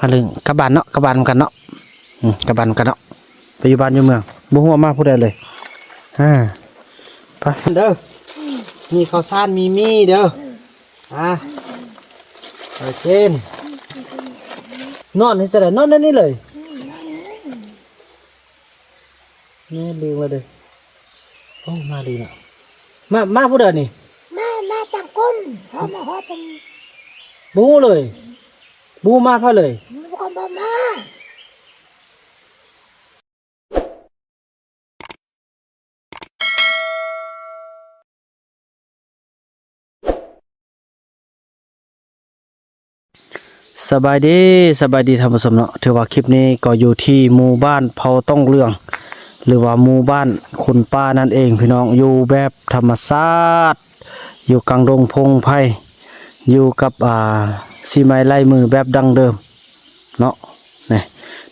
ฮะลึงกลับบ้านเนาะกลับบ้านกันเนาะกลับบ้านกันเนาะไปอยู่บ้านอยู่เมืองบ่ฮู้ว่ามาผู้ใดเลยไปเด้อมีข้าวสารมีมีเด้อโอเคนอนให้จะได้นอนได้นี่เลยนี่ลืมมาเลยโอ้มาดีนะมาผู้ใดนี่มาจังก้นเขามาหอจังบูเลยบูมาพะเลยบุกมามาสบายดีท่านผู้ชมเนาะถือว่าคลิปนี้ก็อยู่ที่หมู่บ้านเผาต้องเรื่องหรือว่าหมู่บ้านคุณป้านั่นเองพี่น้องอยู่แบบธรรมชาติอยู่กลางดงพงไผ่อยู่กับสีไม้ไล่มือแบบดังเดิมเนาะนี่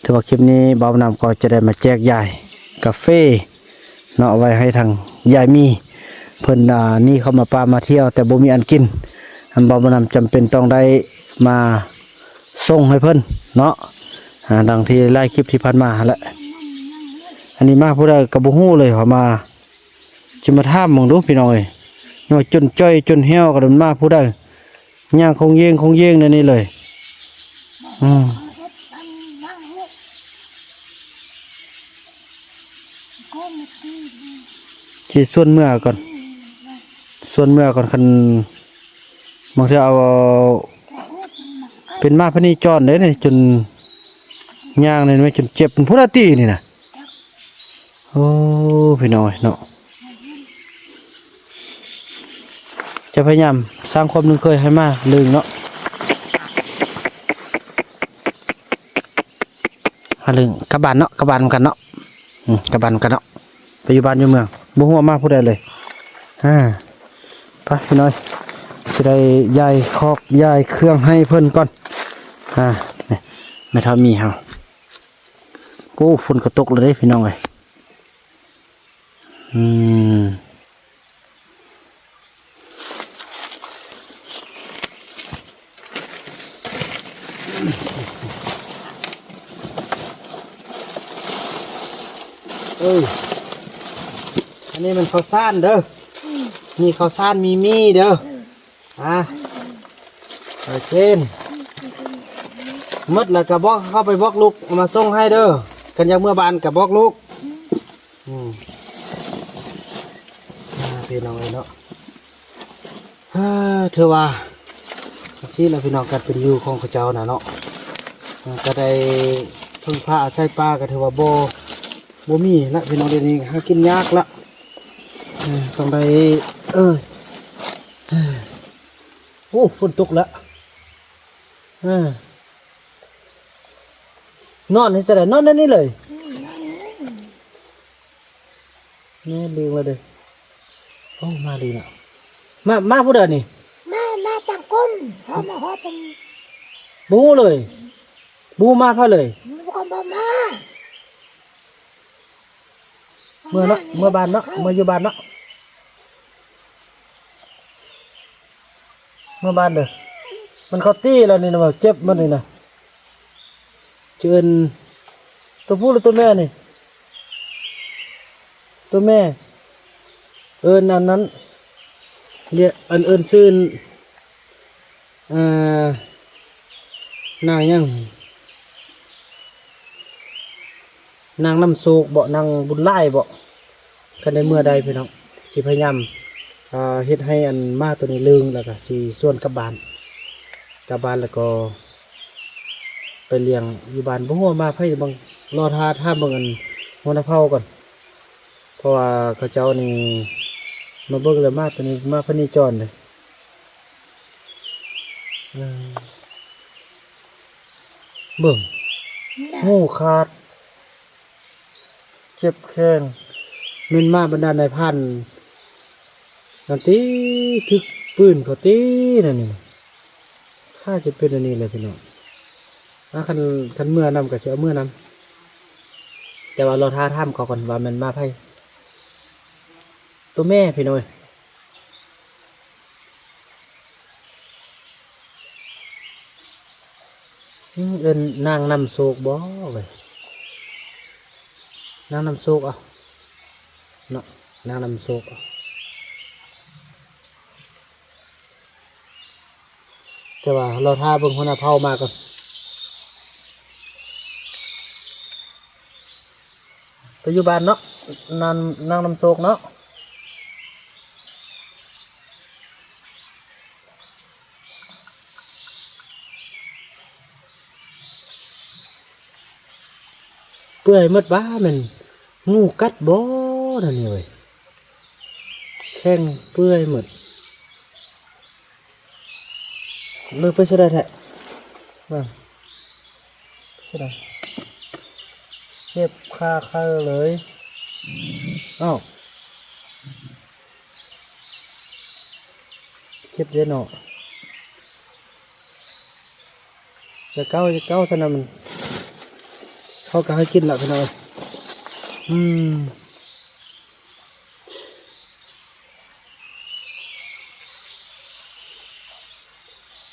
ถือว่าคลิปนี้บ่าวนำก็จะได้มาแจกยายกาแฟเนาะไว้ให้ทางยายมีเพิ่นนี่เข้ามาป่ามาเที่ยวแต่บ่มีอันกินบ่าวนำจำเป็นต้องได้มาส่งให้เพิ่นเนาะดังที่ไล่คลิปที่ผ่านมาแหละอันนี้มาผู้ใดก็บ่ฮู้เลยว่ามาสิมาถามมองดูพี่น้องเอ้ยยังว่าจนจ้อยจนเหี่ยวก็เดินมาผู้ใดย่างคงเยงในนี้เลยที่ส่วนเมื่อก่อนคันบางทีเอาเป็นมาพนีจรเลยนี่จนย่างเลยไม่จนเจ็บเป็นพุทธตีนี่นะโอ้พี่น้อยเนาะจะพยายามสร้างความนึงเคยให้มาลืมเนาะฮะลืมกลับบ้านเนาะกลับบ้านกันเนาะกลับบ้านกันเนาะไปอยู่บ้านอยู่เมืองบ่ฮู้ว่ามาผู้ใดเลยไปพี่น้อยสิได้ย้ายคอกย้ายเครื่องให้เพิ่นก่อนไม่เท่ามีเฮาโอ้ฝนกระตกเลยเด้พี่น้องเอ้ยอันนี้มันข้าวสารเด้อมีข้าวสารมีเด้อโอเคมดแล้วก็บอกเข้าไปบอกลูกมาส่งให้เด้อกันยังเมื่อบานกับบอกลูกพี่น้องเนาะเธอว่าที่เราพี่น้องกันเป็นอยู่ของข้าเจ้าน่ะเนาะก็ได้พึ่งพาอาศัยป้าก็ถือว่าโบมีละพี่น้องเดี๋ยวนี้หากินยากละต้องได้โอ้ฝนตกแล้วนอนให้จะได้นอนได้นี่เลยนี่ลืมมาเลยโอ้มาดีนะมาผู้เดินนี่มาจังก้นเขามาหอจังบูเลยบูมาพะเลยบุกมาเมื่อเนาะเมื่อบานเนาะเมื่ออยู่บ้านเนาะเมื่อบานเด้อมันเขาตีแล้วนี่นะว่าเจ็บมันนี่นะเชิญตัวผู้หรือตัวแม่นี่ตัวแม่นั้นเรียกซื่อนางยังนางน้ำโศกบ่นางบุญไล่บ่กันในเมื่อใดพี่น้องสิพยายามเฮ็ดให้อันมาตัวนี้ลึงแล้วก็สิส่วนกลับบ้านแล้วก็ไปเลี้ยงอยู่บ้านบ่ฮู้ว่ามาไผบางรอท่าบางอันหัวหน้าเผาก่อนเพราะว่าเขาเจ้านี่มาเบิ่งแล้วมาตัวนี้มาพนีจรเลยเบิ่งหูขาดเจ็บแข้งมินมาบรรดาในพันนั่นตีทึกปืนเขาตีนั่นนี่ข้าจะเป็นอันนี้เลยพี่น้องคันเมื่อนำกับเสียเมื่อนำแต่ว่าเราท่าถ้ำเขาก่อนว่ามันมาไพ่ตัวแม่พี่น้อย เอิ้นนางนำโศกบ่เว้ยนางนำโศกเอาเนาะนางนำโศกเอาแต่ว่าเราท่าเบิ่งหัวหน้าเผามาก่อนไปอยู่บ้านเนาะนางนำโศกเนาะเปื่อยหมดบ้ามันงูกัดบ่นั่นนี่เว้ยแข้งเปื่อยหมดเลยไปเสียดายแท้ว่าเสียดายเจ็บคาเลยอ้าวเจ็บเยอะเนาะจะเก้าสนะมันเขาก็ให้กินละพี่น้อย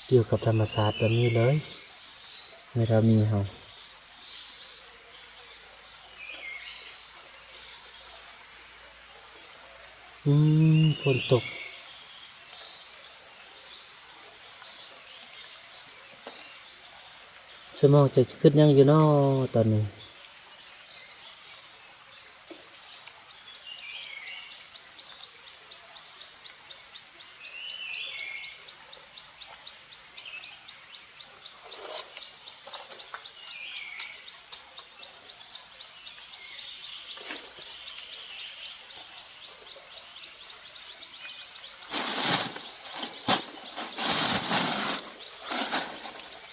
เกี่ยวกับธรรมศาสตร์แบบนี้เลยไม่เรามีเฮาฝนตกสมองจะขึ้นยังอยู่เนาะตอนนี้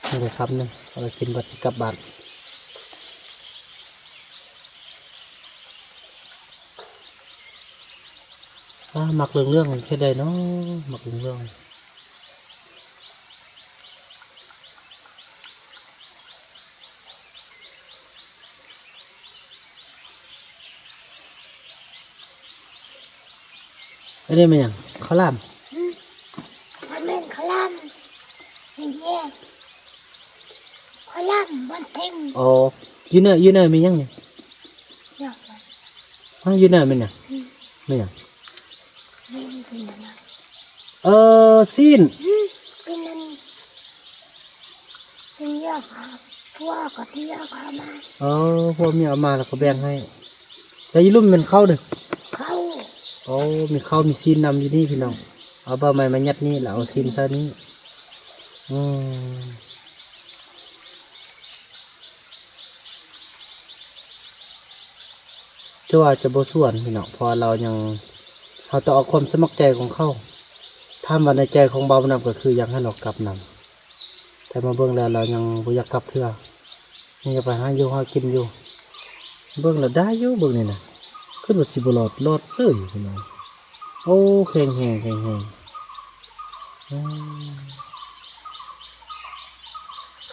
นี่เลยครับเนี่ยเรากินบัตรกลับบ้านหมักเรื่องแค่ใดเนาะหมักเรื่องอันนี้มันยังข้าวหลาม มันเป็นขลามนี่แย่ขลามมันเท่ง อ๋อยูเนอร์มียังเนี่ย เนาะ ยูเนอร์มันยังไม่ยัง นี่สินะ ซีน สินั้นเป็นยาขาพวกกับยาขามา พวกมีเอามาแล้วก็แบ่งให้แล้วยี่รุ่มเป็นข้าวเด้อ เข้า มีข้าวมีซีนนำอยู่นี่พี่น้องเอาใบไม้มายัดนี่แล้วเอาซีนซะนี่จะว่าจะบ่ส่วนพี่น้องเพอเรายังเราต้องเอาความสมัครใจของเขาถ้ามาในใจของเบานำก็คืออยากให้เรากลับนำแต่มาเบิ่งแล้วเรายังบ่อยากกลับเพื่อยังจะไปหาอยู่หากินอยู่เบิ่งแล้วได้อยู่เบิ่งนี่นะขึ้นว่าสิบ่รอดเซ้ยพี่น้องโอ้แข็งแรง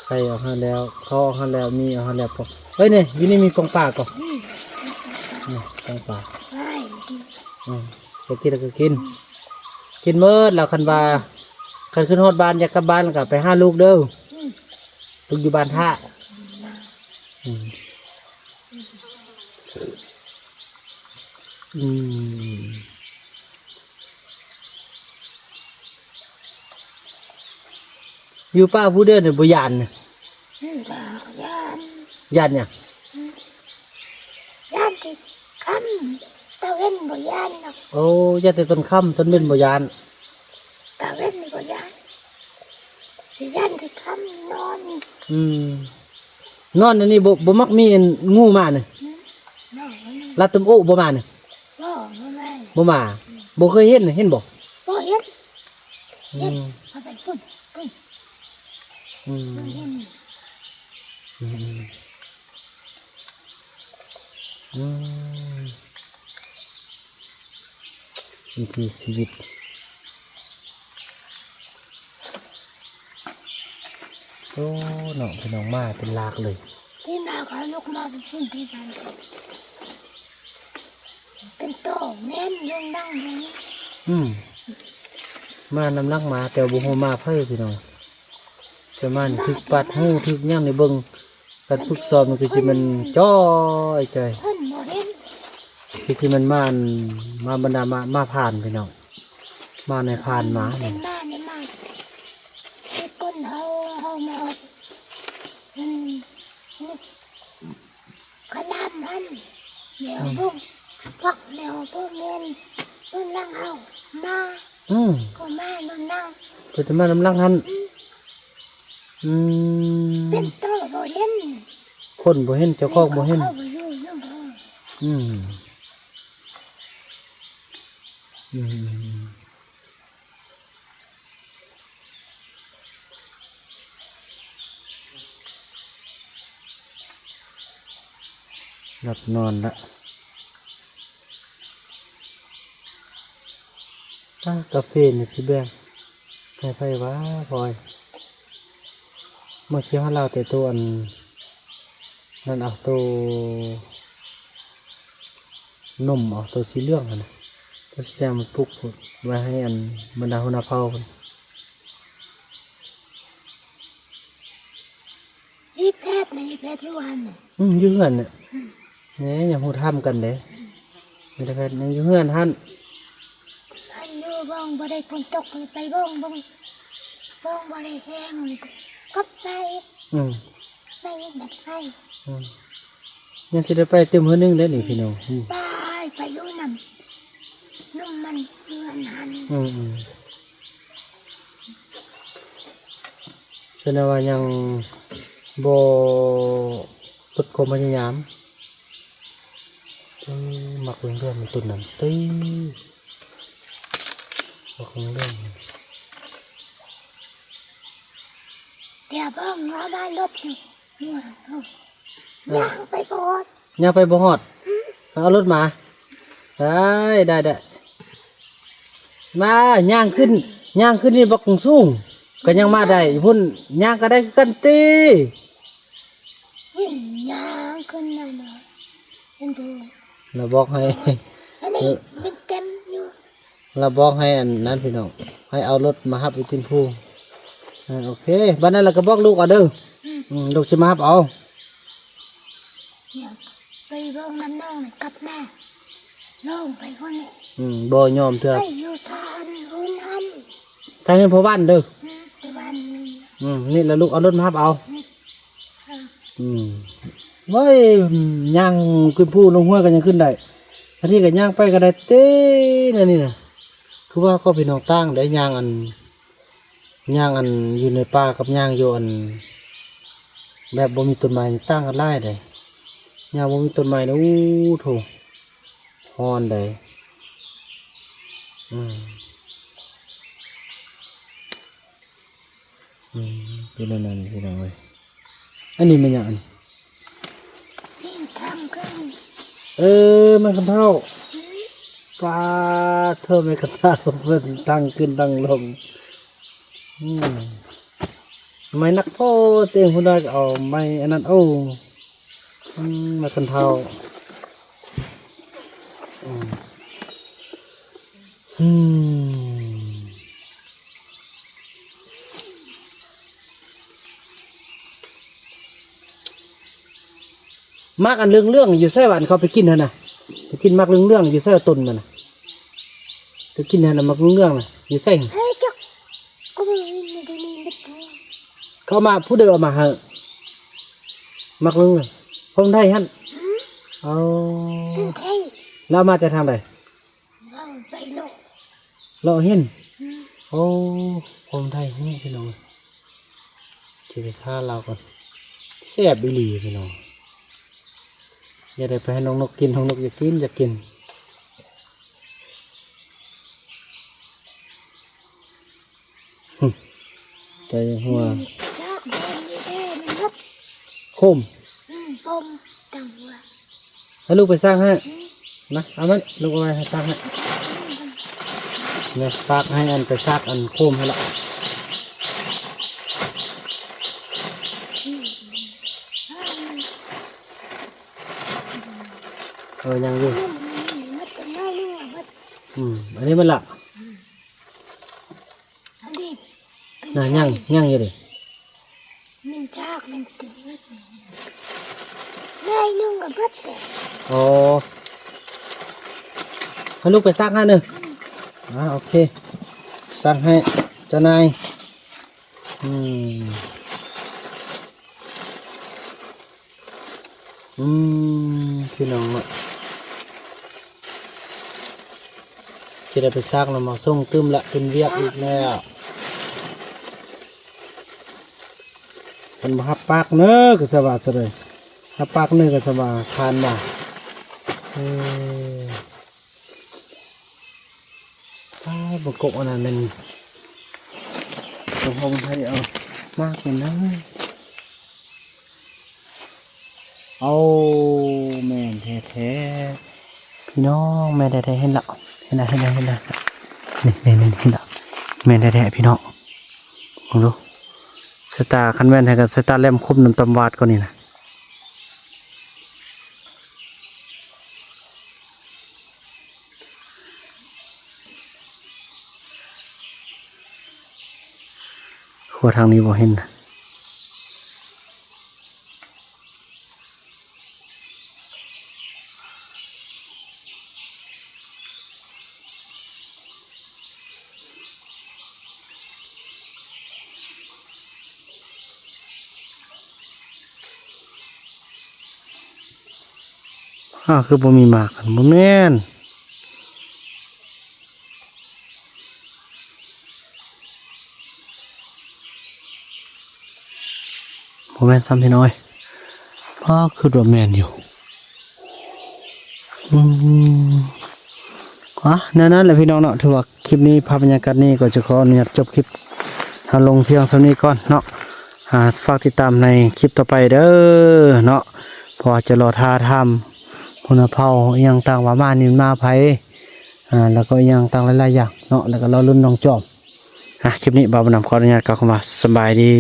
ใครเอาให้แล้วเขาเอาให้แล้วมีเอาให้แล้วพอเฮ้ยเนี่ยอยู่นี่มีกองปลาก่อนนี่กองปลา ใช่ ก็กินแล้วก็กินเมื่อแล้วคันขึ้นฮอดบ้านอยากกลับบ้านก็ไปหาลูกเด้อลูกอยู่บ้านท่าอยู่ป้าผู้เดินเนี่ยบ่ยานเนี่ย ยาน เนี่ย ยานที่คำตะเว้นบ่ยานเนาะ โอ้ยานแต่ต้นค่ำต้นเม่นบ่ยาน ตะเว้นบ่ยานยานที่คำนอน นอนอันนี้บ่มักมีงูมาเนี่ย นอน ลัดตุ้มโอ้บ่มาเนี่ย บ่ไม่ บ่มาบ่เคยเห็นเห็นบ่ บ่เห็นเอาไปปุ่นบ่เห็น วิถีชีวิตโอ้น้องพี่น้องมาเป็นลากเลย ที่มาเขาลูกมาเป็นพื้นที่กันเป็นโตแน่นลงดังเลย มานำลักมาแต่บุหัวมาเพื่อพี่น้อง ประมาณถึกปัดหูถึกย่างในเบิ่งการฝึกซ้อมมันคือสิมันจ้อยใจ เพิ่นบ่เห็น คือสิมันมาบรรดามาผ่านพี่น้องมาในผ่านมา เป็ นี่ นบ้านในบ้านไอ้ก้นเฮามาเอาอืมขลามมันเดี๋ยวบุ้งพักเดี๋ยวบุ้งเงินบุ้งนั่งเอามา ก็มานั่งนั่ง ก็จะมาน้ำลังหันอืม เป็นโตบ่เห็น คนบ่เห็นเจ้าของบ่เห็น เข้าไปอยู่น้ำเฮา อืมอืมหลับนอนละกาแฟนี่สิแบ่งให้ไปว่าพลอยเมื่อกี้เราแต่ตัวอันนั่นเอาตัวนมเอาตัวสีเหลืองอะนะตัวสีแดงมันปลุกไว้ให้อันบรรดาหัวหน้าเผ่าพุ่น นี่แพทย์นี่แพทย์อยู่หันน่ะ อยู่เฮือนเนี่ยเนี่ยอย่าพูดทำกันเด้ไม่ได้แค่ยังอยู่เฮือนท่าน อันอยู่บ้องบ่ได้ฝนตกเลยไปบ้องบ่ได้แห้งเลยก็ไป อืม ไปแบบไป อืมยังสิได้ไปเต็มเฮือนนึงได้หนิพี่น้องไปอยู่น้ำนุ่มมันเงินหัน แสดงว่ายังบ่ลดความพยายามมักเรื่องมันตุนนั่นมักเรื่อง เดี๋ยวบ้องเอามารถอยู่ย่างไปก่อน ย่างไปบ่ฮอดเอารถมาได้มาย่างขึ้นนี่บักสูงก็ยังมาได้พุ่นย่างก็ได้คือกันติ วิ่งย่างขึ้นนั่นน่ะเป็นดู เราบอกให้ อันนี้เป็นเต็มอยู่ เราบอกให้อันนั้นพี่น้องให้เอารถมาฮับอยู่ที่ภูโอเคบัดนั้นเราก็บอกลูกเอาเด้อลูกสิมาฮับเอา เนี่ยไปเบิ่งน้ำน้องน่ะกลับมาลงไปคนนี้ บ่ยอมเถอะ ไปอยู่ทานหุ่นหัน ทางนี้พ่อบ้านเด้อ ไปวันนี้ นี่แล้วลูกเอารถมาฮับเอาเว้ยย่างขึ้นภูลงห้วยก็ยังขึ้นได้อันนี้ก็ย่างไปก็ได้เต้นี่น่ะคือว่าก็พี่น้องตั้งได้ย่างอันอยู่ในป่ากับย่างอยู่อันแบบบ่มีต้นไม้นี่ตั้งกันหลายได้ย่างบ่มีต้นไม้นะอู้โถฮอนได้เป็นอันนั้นพี่น้องเว้ยอันนี้มันหยังอัน ที่ทำขึ้น มันกันเท่าปลาเธอไม่กันเท่าเพิ่นตั้งขึ้นตั้งลงไม่นักพ่อเตียงคนใดก็เอาไม่อันนั้นมากันเท่ามากอันเรื่องอยู่ใส่หวานเขาไปกินนะไปกินมากเรื่องอยู่ใส่ต้นมันนะไปกินนะมากเรื่องนะอยู่ใส่ เฮ้ยจ๊กก็ไม่ได้นี่ไม่ถูก เขามาผู้เดียวมาเหอะมากเรื่องผมได้ฮั่นเอา ตึ้งไทย แล้วมาจะทำอะไร เราไปโลก เราเห็นโอ้ผมได้นี่พี่น้องจะไปฆ่าเราก่อนแซ่บบิลีพี่น้องอย่าได้ไปให้น้องนกกินน้องนกอยากกินใจหัว จ๊กบนนี่แค่มันลบ คม ปมตังหัว ให้ลูกไปสร้างให้นะเอามันลูกเอาไปให้สร้างให้เนี่ยฝากให้อันไปซากอันโคมให้ละยังอยู่ มัดเป็นน้อยลูกมัด อันนี้มันละ อันนี้ น่ะยังอยู่ดิ ากมันติดได้นุ่งกับเบิดแต่ โอ้ให้ลูกไปซักให้หนึ่งโอเคซักให้เจ้านายอืมพี่น้องเนาะจะได้ไปซักแล้วมาส่งตึมละเป็นเวียกอีกแล้วเป็นมาฮับปากเนอะก็สบายเลยฮับปากเนอะก็สบายทานมาบกบอันนั้นมันตรงห้องไทยเอามากเลยนะเอาแม่นแท้ๆพี่น้องแม่นแท้ๆเห็นละเห็นละนี่เห็นละแม่นแท้ๆพี่น้องลองดูสตาร์คันแว่นให้กับสตาร์แลมคมน้ำตำวาดก่อนนี่นะขัวทางนี้บ่เห็นนะคือบ่มีหมากกันบ่แม่นซ้ำพี่น้อยคือว่าแม่นอยู่นั่นแหละพี่น้องเนาะถือว่าคลิปนี้ภาพบรรยากาศนี้ก็จะขออนุญาตจบคลิปลงเพียงเท่านี้ก่อนเนาะฝากติดตามในคลิปต่อไปเด้อเนาะพอจะรอท่าทำพลเผาอย่างต่างว่ามานี่มาไผแล้วก็อย่างต่างหลายๆอย่างเนาะแล้วก็รอรุ่นน้องจอมคลิปนี้บ่าวบุญนำขออนุญาตกล่าวคำว่าสบายดี